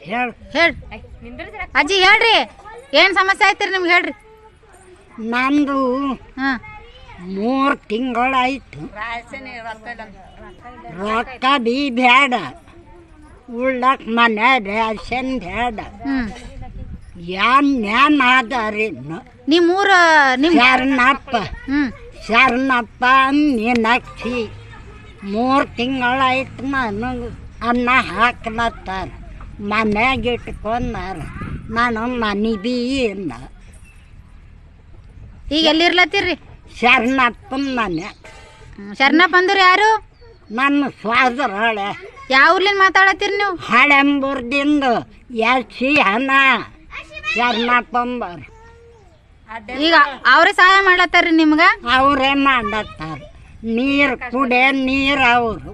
ಹೇಳ್ರಿ ಅಜ್ಜಿ ಹೇಳ್ರಿ ಏನು ಸಮಸ್ಯೆ ಆಯ್ತು ನಿಮ್ಗೆ ಹೇಳ್ರಿ. ನಂದು ಹಾಂ 3 ತಿಂಗಳಾಯ್ತು, ರೊಕ್ಕ ಬಿ ಬ್ಯಾಡ, ಉಳ್ಳಕ್ ಮನೆ ರೇಷನ್ ಬ್ಯಾಡ, ಏನ್ ಆದಾರಿನ್ನು ನಿಮ್ಮೂರ ಶರಣಪ್ಪ ಮೀನಾಕ್ಷಿ 3 ತಿಂಗಳಾಯ್ತು ನನಗೆ ಅನ್ನ ಹಾಕ್ಲತ್ತಾರ, ಮನ್ಯಾಗ ಇಟ್ಕೊಂಡಾರ, ನಾನು ಮನೆ ಬಿ ಇಲ್ಲ. ಈಗ ಎಲ್ಲಿರ್ಲತ್ತೀರಿ? ಶರಣಪ್ಪನ ಮನೆ. ಶರಣಪ್ಪ ಅಂದ್ರೆ ಯಾರು? ನನ್ನ ಸ್ವಾದರ ಹಳೆ. ಯಾವ ಊರ್ಲಿಂದ ಮಾತಾಡತ್ತೀರಿ ನೀವು? ಹಳೆಂಬುರ್ದಿಂದ ಎಲ್ಸಿ ಹಣ ಶರಣಪ್ಪಂಬರ್. ಈಗ ಅವ್ರೇ ಸಹಾಯ ಮಾಡ್ಲತ್ತಾರ್ರಿ ನಿಮ್ಗ? ಅವರೇ ಮಾಡತ್ತಾರ, ನೀರು ಕುಡಿಯೋ ನೀರು ಅವರು.